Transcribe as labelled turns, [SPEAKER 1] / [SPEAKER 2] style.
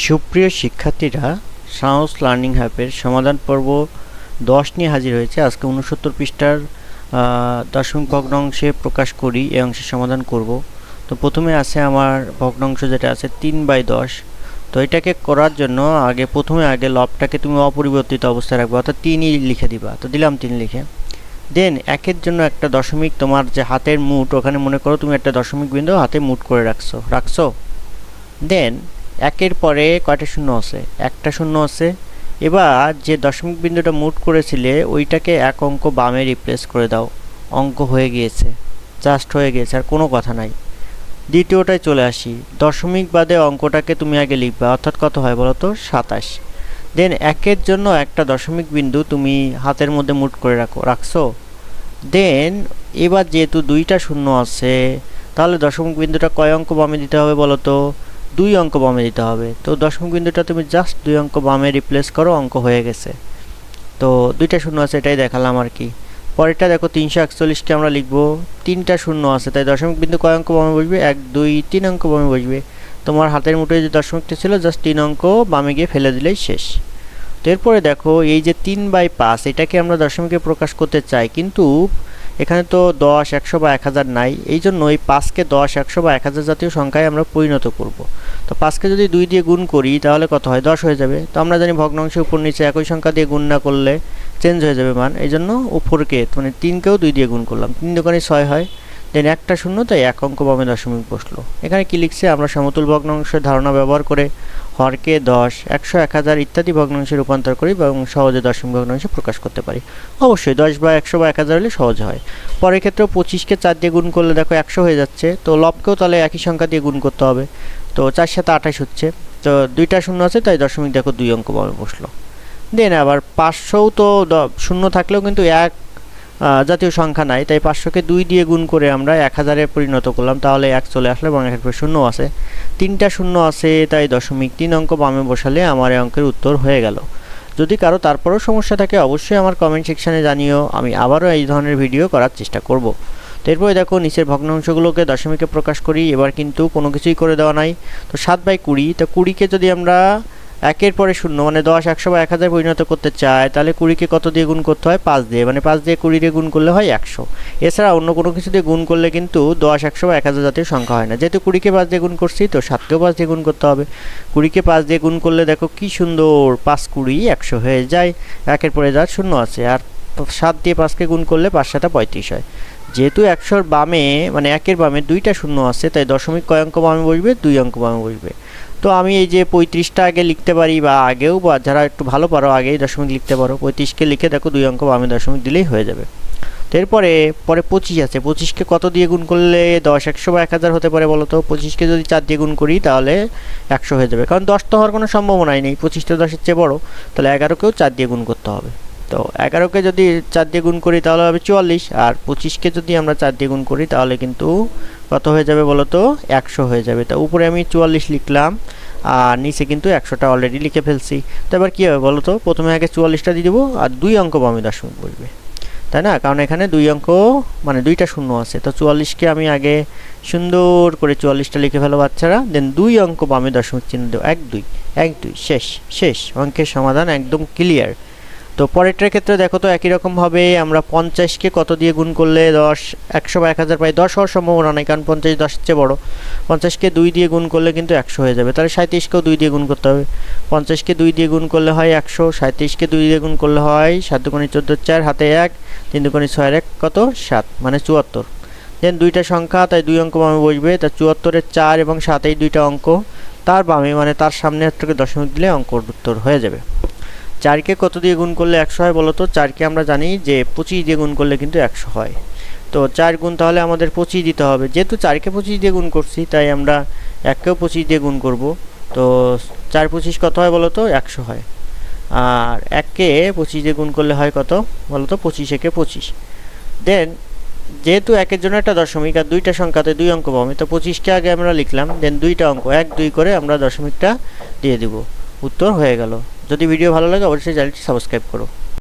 [SPEAKER 1] সুপ্রিয় শিক্ষার্থীরা, সাহস লার্নিং হ্যাপের সমাধান পর্ব 10 নিয়ে হাজির হয়েছে। আজকে 69 পৃষ্ঠার দশমিক ভগ্নাংশে প্রকাশ করি এই অংশের সমাধান করব। তো প্রথমে আছে আমার ভগ্নাংশ যেটা আছে 3/10। তো এটাকে করার জন্য প্রথমে লবটাকে তুমি অপরিবর্তিত অবস্থায় রাখবে, অর্থাৎ 3ই লিখে দিবা। তো দিলাম 3 লিখে। দেন একের জন্য একটা দশমিক, তোমার যে হাতের মুঠ, ওখানে মনে করো তুমি একটা দশমিক বিন্দু হাতে মুঠ করে রাখছো। দেন একের পরে কয়টা শূন্য আছে? একটা শূন্য আছে। এবার যে দশমিক বিন্দুটা মুঠ করেছিলে ওইটাকে এক অঙ্ক বামে রিপ্লেস করে দাও। অঙ্ক হয়ে গিয়েছে, জাস্ট হয়ে গিয়েছে, আর কোনো কথা নাই। দ্বিতীয়টায় চলে আসি। দশমিক বাদে অঙ্কটাকে তুমি আগে লিখবা, অর্থাৎ কত হয় বলো তো? 27। দেন একের জন্য একটা দশমিক বিন্দু তুমি হাতের মধ্যে মুঠ করে রাখছো। দেন এবার যেহেতু দুইটা শূন্য আছে, তাহলে দশমিক বিন্দুটা কয় অঙ্ক বামে দিতে হবে বলো তো? 2 অঙ্ক বামে দিতে হবে। তো দশমিক বিন্দুটা তুমি জাস্ট 2 অঙ্ক বামে রিপ্লেস করো, অঙ্ক হয়ে গেছে। তো দুইটা শূন্য আছে, এটাই দেখালাম আর কি। পরেরটা দেখো 341কে আমরা লিখবো, 3টা শূন্য আছে, তাই দশমিক বিন্দু কয় অঙ্ক বামে বসবে? 1 2 3 অঙ্ক বামে বসবে। তোমার হাতের মুঠোয় যে দশমিকটা ছিল জাস্ট 3 অঙ্ক বামে গিয়ে ফেলে দিলেই শেষ। তো এরপরে দেখো এই যে 3/5, এটাকে আমরা দশমিকে প্রকাশ করতে চাই, কিন্তু এখানে তো 10 100 বা 1000 নাই। এই জন্য এই 5কে 10 100 বা 1000 জাতীয় সংখ্যায় আমরা পরিণত করব। তো 5কে যদি 2 দিয়ে গুণ করি তাহলে কত হয়? 10 হয়ে যাবে। তো আমরা জানি ভগ্নাংশের উপর নিচে একই সংখ্যা দিয়ে গুণ না করলে চেঞ্জ হয়ে যাবে মান। এই জন্য উপরকে মানে 3কেও 2 দিয়ে গুণ করলাম, 3 দুগুণে 6 হয়। দেন একটা শূন্য, তাই এক অঙ্ক বামে দশমিক বসলো। এখানে কি লিখছে? আমরা সমতুল ভগ্নাংশের ধারণা ব্যবহার করে হরকে 10 100 1000 ইত্যাদি ভগ্নাংশে রূপান্তর করি এবং সহজে দশমিক ভগ্নাংশে প্রকাশ করতে পারি। অবশ্যই 10 বা 100 বা 1000 হলে সহজ হয়। পরের ক্ষেত্রেও 25কে 4 দিয়ে গুণ করলে দেখো 100 হয়ে যাচ্ছে। তো লবকেও তাহলে একই সংখ্যা দিয়ে গুণ করতে হবে। তো 4 7 28 হচ্ছে। তো দুইটা শূন্য আছে, তাই দশমিক দেখো 2 অঙ্ক বামে বসলো। দেন আবার 500ও তো শূন্য থাকলেও কিন্তু এক জাতীয় সংখ্যা নাই, তাই 500কে 2 দিয়ে গুণ করে আমরা 1000-এ পরিণত করলাম, তাহলে 1 চলে আসলো এবং একের পর শূন্য আছে। 3টা শূন্য আছে, তাই দশমিক 3 অঙ্ক বামে বসালে আমার এই অঙ্কের উত্তর হয়ে গেল। যদি কারো তারপরেও সমস্যা থাকে অবশ্যই আমার কমেন্ট সেকশানে জানিও, আমি আবারও এই ধরনের ভিডিও করার চেষ্টা করব। তো এরপরে দেখো নিচের ভগ্নাংশগুলোকে দশমিকে প্রকাশ করি। এবার কিন্তু কোনো কিছুই করে দেওয়া নাই। তো 7/20, তো 20কে যদি আমরা একের পরে শূন্য মানে 10 100 বা 1000 পরিণত করতে চাই, তাহলে 20কে কত দিয়ে গুণ করতে হয়? 5 দিয়ে, মানে 5 দিয়ে 20 দিয়ে গুণ করলে হয় 100। এছাড়া অন্য কোনো কিছু দিয়ে গুণ করলে কিন্তু 10 100 বা 1000 জাতীয় সংখ্যা হয় না। যেহেতু 20কে 5 দিয়ে গুণ করছি, তো 7কেও 5 দিয়ে গুণ করতে হবে। 20কে 5 দিয়ে গুণ করলে দেখো কি সুন্দর, 5 20 100 হয়ে যায়। একের পরে যা শূন্য আছে, আর 7 দিয়ে 5কে গুণ করলে 5 7 35 হয়। যেহেতু 100-র বামে মানে একের বামে 2টা শূন্য আছে, তাই দশমিক কয় অঙ্ক বামে বসবে? 2 অঙ্ক বামে বসবে। তো আমি এই যে 35টা আগে লিখতে পারি, বা আগেও, বা যারা একটু ভালো পারো আগেই দশমিক লিখতে পারো। 35কে লিখে দেখো 2 অঙ্ক বামে দশমিক দিলেই হয়ে যাবে। তো এরপরে 25 আছে। 25কে কত দিয়ে গুণ করলে 10 100 বা 1000 হতে পারে বলো তো? 25কে যদি 4 দিয়ে গুণ করি তাহলে 100 হয়ে যাবে, কারণ 10 তো হওয়ার কোনো সম্ভাবনাই নেই। 25 তো 10-এর চেয়ে বড়, তাহলে 11কেও 4 দিয়ে গুণ করতে হবে। তো 11কে যদি 4 দিয়ে গুণ করি তাহলে হবে 44, আর 25কে যদি আমরা 4 দিয়ে গুণ করি তাহলে কিন্তু কত হয়ে যাবে বলো তো? 100 হয়ে যাবে। তো উপরে আমি 44 লিখলাম, আর নিচে কিন্তু 100টা অলরেডি লিখে ফেলছি। তো এবার কী হবে বলো তো? প্রথমে আগে 44টা দিয়ে দেবো, আর 2 অঙ্ক বামে দশমিক বসবে, তাই না? কারণ এখানে 2 অঙ্ক মানে 2টা শূন্য আছে। তো 44কে আমি আগে সুন্দর করে 44টা লিখে ফেলো বাচ্চারা। দেন 2 অঙ্ক বামে দশমিক চিহ্ন দেবো, 1 2 1 2, শেষ। অঙ্কের সমাধান একদম ক্লিয়ার। তো পরেরটার ক্ষেত্রে দেখো তো একই রকমভাবে আমরা 50কে কত দিয়ে গুণ করলে 10 100 বা 1000 পাই? 10 হওয়ার সম্ভাবনা নেই, কারণ 50 10-এর চেয়ে বড়। 50কে 2 দিয়ে গুণ করলে কিন্তু 100 হয়ে যাবে, তাহলে 37কেও 2 দিয়ে গুণ করতে হবে। 50কে 2 দিয়ে গুণ করলে হয় 100, 37কে 2 দিয়ে গুণ করলে হয় 7 দুগুণে 14 4 হাতে 1 3 দুগুণে 6 1 কত? 7, মানে 74। দেন দুইটা সংখ্যা, তাই 2 অঙ্ক বামে বসবে। তা 74-এর 4 এবং 7 এই দুইটা অঙ্ক, তার বামে মানে তার সামনে থেকে দশমিক দিলে অঙ্কর উত্তর হয়ে যাবে। 4কে কত দিয়ে গুণ করলে 100 হয় বলো তো? 4কে আমরা জানি যে 25 দিয়ে গুণ করলে কিন্তু 100 হয়। তো 4 গুণ তাহলে আমাদের 25 দিতে হবে। যেহেতু 4কে 25 দিয়ে গুণ করছি, তাই আমরা 1কেও 25 দিয়ে গুণ করব। তো 4 25 কত হয় বলো তো? 100 হয়। আর 1কে 25 দিয়ে গুণ করলে হয় কত বলো তো? 25 একে 25। দেন যেহেতু একের জন্য একটা দশমিক আর দুইটা সংখ্যাতে 2 অঙ্ক পাবো, তো 25কে আগে আমরা লিখলাম, দেন দুইটা অঙ্ক 1 2 করে আমরা দশমিকটা দিয়ে দিব, উত্তর হয়ে গেল। যদি ভিডিও ভালো লাগে অবশ্যই চ্যানেলটি সাবস্ক্রাইব করো।